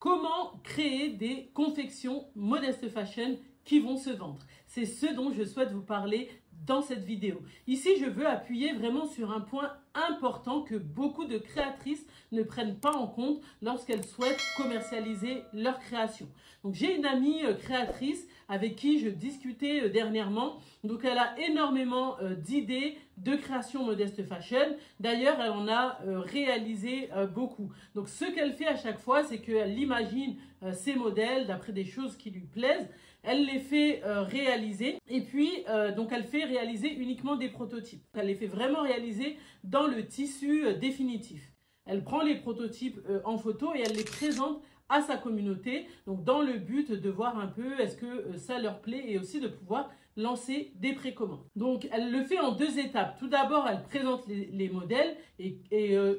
Comment créer des confections Modest Fashion qui vont se vendre? C'est ce dont je souhaite vous parler dans cette vidéo. Ici, je veux appuyer vraiment sur un point important que beaucoup de créatrices ne prennent pas en compte lorsqu'elles souhaitent commercialiser leur création. Donc, j'ai une amie créatrice avec qui je discutais dernièrement. Donc, elle a énormément d'idées de création Modest Fashion. D'ailleurs, elle en a réalisé beaucoup. Donc, ce qu'elle fait à chaque fois, c'est qu'elle imagine ses modèles d'après des choses qui lui plaisent. Elle les fait réaliser et puis donc elle fait réaliser uniquement des prototypes. Elle les fait vraiment réaliser dans le tissu définitif. Elle prend les prototypes en photo et elle les présente à sa communauté, donc dans le but de voir un peu est-ce que ça leur plaît et aussi de pouvoir lancer des précommandes. Donc elle le fait en deux étapes. Tout d'abord, elle présente les modèles et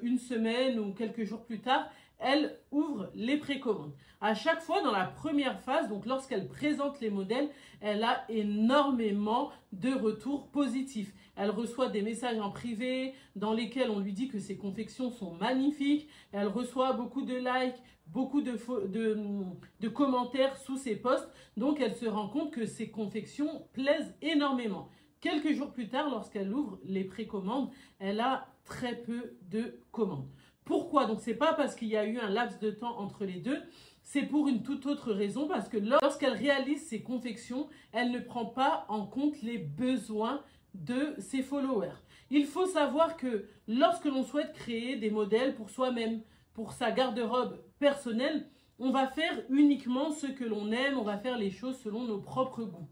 une semaine ou quelques jours plus tard, elle ouvre les précommandes. À chaque fois, dans la première phase, donc lorsqu'elle présente les modèles, elle a énormément de retours positifs. Elle reçoit des messages en privé dans lesquels on lui dit que ses confections sont magnifiques. Elle reçoit beaucoup de likes, beaucoup de commentaires sous ses posts. Donc, elle se rend compte que ses confections plaisent énormément. Quelques jours plus tard, lorsqu'elle ouvre les précommandes, elle a très peu de commandes. Pourquoi? Donc, c'est pas parce qu'il y a eu un laps de temps entre les deux, c'est pour une toute autre raison, parce que lorsqu'elle réalise ses confections, elle ne prend pas en compte les besoins de ses followers. Il faut savoir que lorsque l'on souhaite créer des modèles pour soi-même, pour sa garde-robe personnelle, on va faire uniquement ce que l'on aime, on va faire les choses selon nos propres goûts.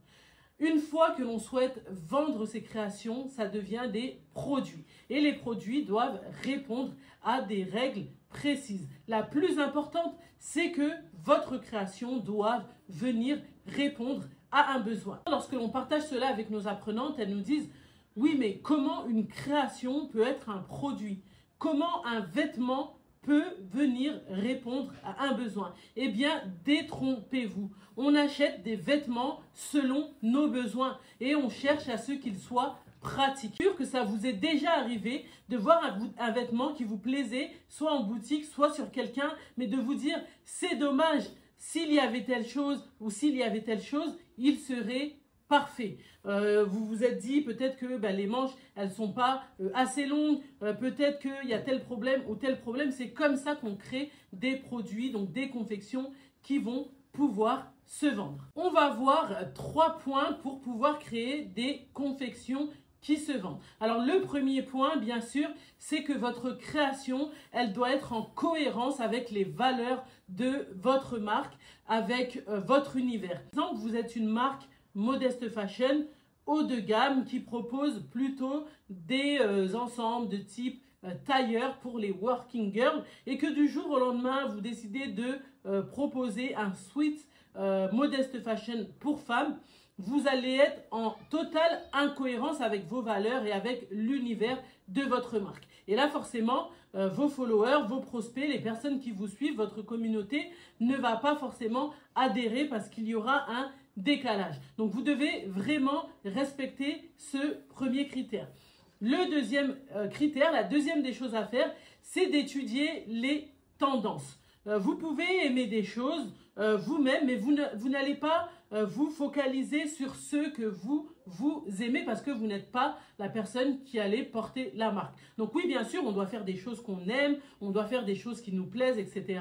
Une fois que l'on souhaite vendre ses créations, ça devient des produits. Et les produits doivent répondre à des règles précises. La plus importante, c'est que votre création doit venir répondre à un besoin. Lorsque l'on partage cela avec nos apprenantes, elles nous disent « Oui, mais comment une création peut être un produit? Comment un vêtement peut venir répondre à un besoin? » Eh bien, détrompez-vous. On achète des vêtements selon nos besoins et on cherche à ce qu'ils soient pratiques. Sûr que ça vous est déjà arrivé de voir un vêtement qui vous plaisait, soit en boutique, soit sur quelqu'un, mais de vous dire « C'est dommage, s'il y avait telle chose ou s'il y avait telle chose, il serait parfait. » Vous vous êtes dit peut-être que les manches, elles sont pas assez longues, peut-être qu'il y a tel problème ou tel problème. C'est comme ça qu'on crée des produits, donc des confections qui vont pouvoir se vendre. On va voir 3 points pour pouvoir créer des confections qui se vendent. Alors le premier point, bien sûr, c'est que votre création, elle doit être en cohérence avec les valeurs de votre marque, avec votre univers. Par exemple, vous êtes une marque Modest Fashion haut de gamme qui propose plutôt des ensembles de type tailleur pour les working girls et que du jour au lendemain vous décidez de proposer un sweat Modest Fashion pour femmes, vous allez être en totale incohérence avec vos valeurs et avec l'univers de votre marque. Et là, forcément, vos followers, vos prospects, les personnes qui vous suivent, votre communauté ne va pas forcément adhérer parce qu'il y aura un décalage. Donc, vous devez vraiment respecter ce premier critère. Le deuxième critère, la deuxième des choses à faire, c'est d'étudier les tendances. Vous pouvez aimer des choses vous-même, mais vous n'allez pas vous focaliser sur ce que vous aimez parce que vous n'êtes pas la personne qui allait porter la marque. Donc oui, bien sûr, on doit faire des choses qu'on aime, on doit faire des choses qui nous plaisent, etc.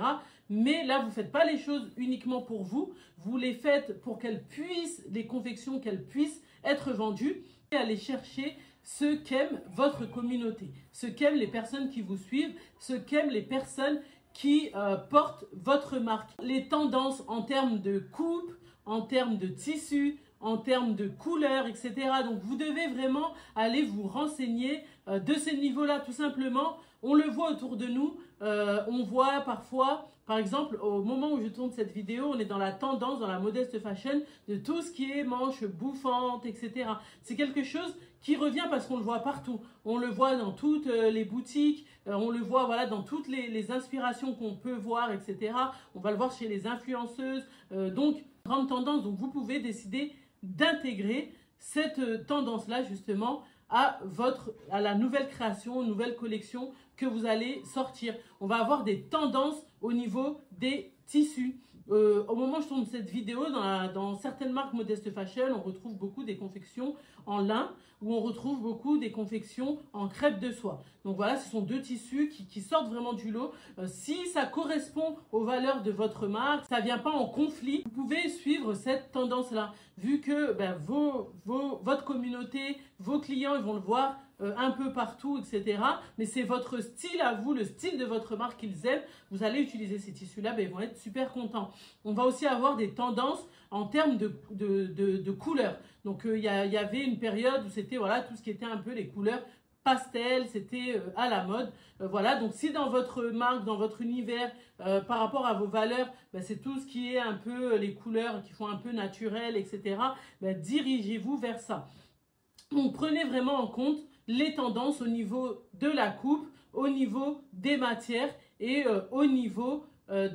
Mais là, vous ne faites pas les choses uniquement pour vous. Vous les faites pour qu'elles puissent, les confections, qu'elles puissent être vendues et aller chercher ce qu'aime votre communauté, ce qu'aiment les personnes qui vous suivent, ce qu'aiment les personnes qui portent votre marque. Les tendances en termes de coupe, en termes de tissu, en termes de couleurs, etc. Donc, vous devez vraiment aller vous renseigner de ce niveau-là, tout simplement. On le voit autour de nous. On voit parfois, par exemple, au moment où je tourne cette vidéo, on est dans la tendance, dans la Modest Fashion, de tout ce qui est manches bouffantes, etc. C'est quelque chose qui revient parce qu'on le voit partout. On le voit dans toutes les boutiques, on le voit voilà, dans toutes les inspirations qu'on peut voir, etc. On va le voir chez les influenceuses. Donc, grande tendance. Donc, vous pouvez décider d'intégrer cette tendance-là, justement, à la nouvelle création, nouvelle collection que vous allez sortir. On va avoir des tendances au niveau des tissus. Au moment où je tourne cette vidéo, dans certaines marques Modeste Fashion, on retrouve beaucoup des confections en lin ou on retrouve beaucoup des confections en crêpe de soie. Donc voilà, ce sont deux tissus qui sortent vraiment du lot. Si ça correspond aux valeurs de votre marque, ça ne vient pas en conflit, vous pouvez suivre cette tendance-là. Vu que votre communauté, vos clients, ils vont le voir un peu partout, etc. Mais c'est votre style à vous, le style de votre marque qu'ils aiment. Vous allez utiliser ces tissus-là, ils vont être super contents. On va aussi avoir des tendances en termes de couleurs. Donc, il y avait une période où c'était voilà, tout ce qui était un peu les couleurs pastel, c'était à la mode. Voilà, donc si dans votre marque, dans votre univers, par rapport à vos valeurs, c'est tout ce qui est un peu les couleurs qui font un peu naturel, etc. Dirigez-vous vers ça. Donc, prenez vraiment en compte les tendances au niveau de la coupe, au niveau des matières et au niveau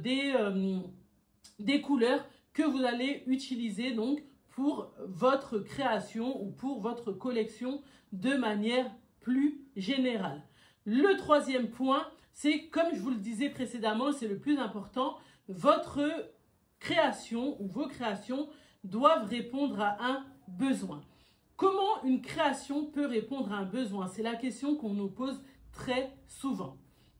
des couleurs que vous allez utiliser donc pour votre création ou pour votre collection de manière plus générale. Le troisième point, c'est comme je vous le disais précédemment, c'est le plus important, votre création ou vos créations doivent répondre à un besoin. Comment une création peut répondre à un besoin? C'est la question qu'on nous pose très souvent.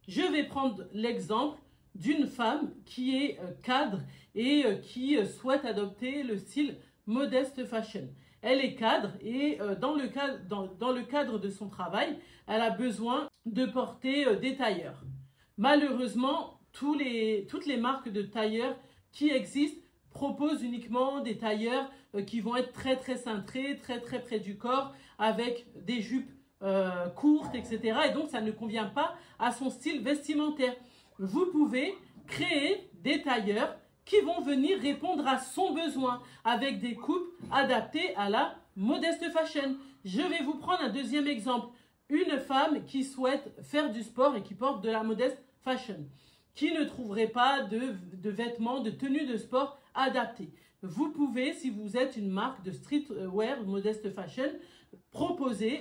Je vais prendre l'exemple d'une femme qui est cadre et qui souhaite adopter le style Modeste Fashion. Elle est cadre et dans le cadre de son travail, elle a besoin de porter des tailleurs. Malheureusement, toutes les marques de tailleurs qui existent proposent uniquement des tailleurs qui vont être très très cintrés, très très près du corps, avec des jupes courtes, etc. Et donc, ça ne convient pas à son style vestimentaire. Vous pouvez créer des tailleurs qui vont venir répondre à son besoin avec des coupes adaptées à la Modeste Fashion. Je vais vous prendre un deuxième exemple. Une femme qui souhaite faire du sport et qui porte de la Modeste Fashion, qui ne trouverait pas de vêtements, de tenues de sport adaptées. Vous pouvez, si vous êtes une marque de streetwear Modeste Fashion,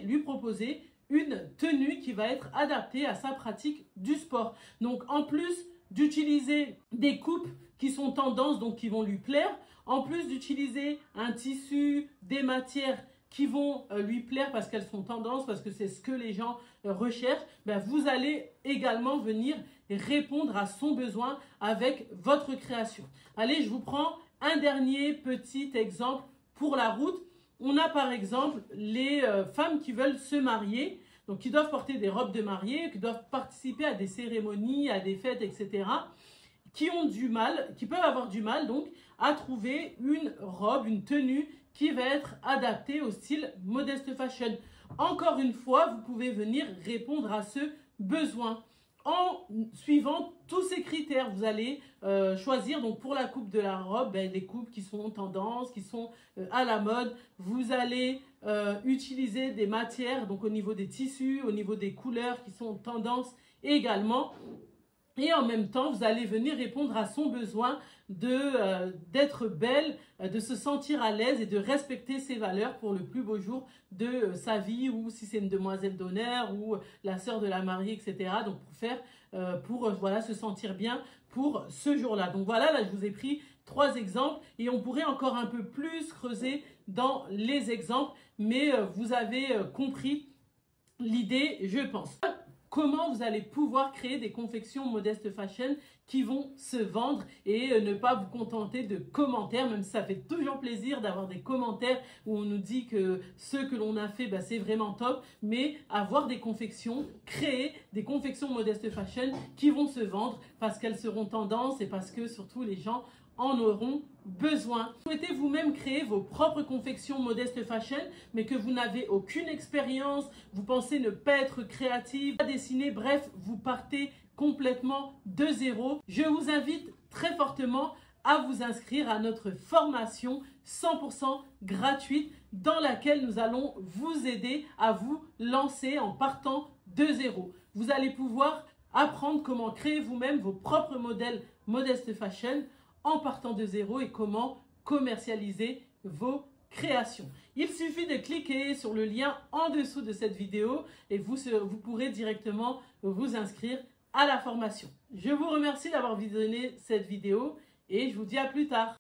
lui proposer une tenue qui va être adaptée à sa pratique du sport. Donc, en plus d'utiliser des coupes qui sont tendances, donc qui vont lui plaire, en plus d'utiliser un tissu, des matières qui vont lui plaire parce qu'elles sont tendances, parce que c'est ce que les gens recherchent, vous allez également venir répondre à son besoin avec votre création. Allez, je vous prends un dernier petit exemple pour la route. On a par exemple les femmes qui veulent se marier, donc qui doivent porter des robes de mariée, qui doivent participer à des cérémonies, à des fêtes, etc., qui peuvent avoir du mal donc à trouver une robe, une tenue qui va être adaptée au style Modeste Fashion. Encore une fois, vous pouvez venir répondre à ce besoin en suivant tous ces critères. Vous allez choisir donc pour la coupe de la robe, des coupes qui sont tendances, qui sont à la mode. Vous allez utiliser des matières, donc au niveau des tissus, au niveau des couleurs qui sont tendances également. Et en même temps, vous allez venir répondre à son besoin d'être belle, de se sentir à l'aise et de respecter ses valeurs pour le plus beau jour de sa vie, ou si c'est une demoiselle d'honneur ou la sœur de la mariée, etc. Donc pour se sentir bien pour ce jour-là. Donc voilà, là je vous ai pris 3 exemples et on pourrait encore un peu plus creuser dans les exemples, mais vous avez compris l'idée, je pense. Comment vous allez pouvoir créer des confections Modeste Fashion qui vont se vendre et ne pas vous contenter de commentaires, même si ça fait toujours plaisir d'avoir des commentaires où on nous dit que ce que l'on a fait, c'est vraiment top, mais avoir des confections, créer des confections Modeste Fashion qui vont se vendre parce qu'elles seront tendances et parce que surtout les gens en auront besoin. Vous souhaitez vous-même créer vos propres confections Modeste Fashion, mais que vous n'avez aucune expérience, vous pensez ne pas être créative, pas dessiner, bref, vous partez complètement de zéro. Je vous invite très fortement à vous inscrire à notre formation 100% gratuite dans laquelle nous allons vous aider à vous lancer en partant de zéro. Vous allez pouvoir apprendre comment créer vous-même vos propres modèles Modeste Fashion en partant de zéro et comment commercialiser vos créations. Il suffit de cliquer sur le lien en dessous de cette vidéo et vous pourrez directement vous inscrire à la formation. Je vous remercie d'avoir visionné cette vidéo et je vous dis à plus tard.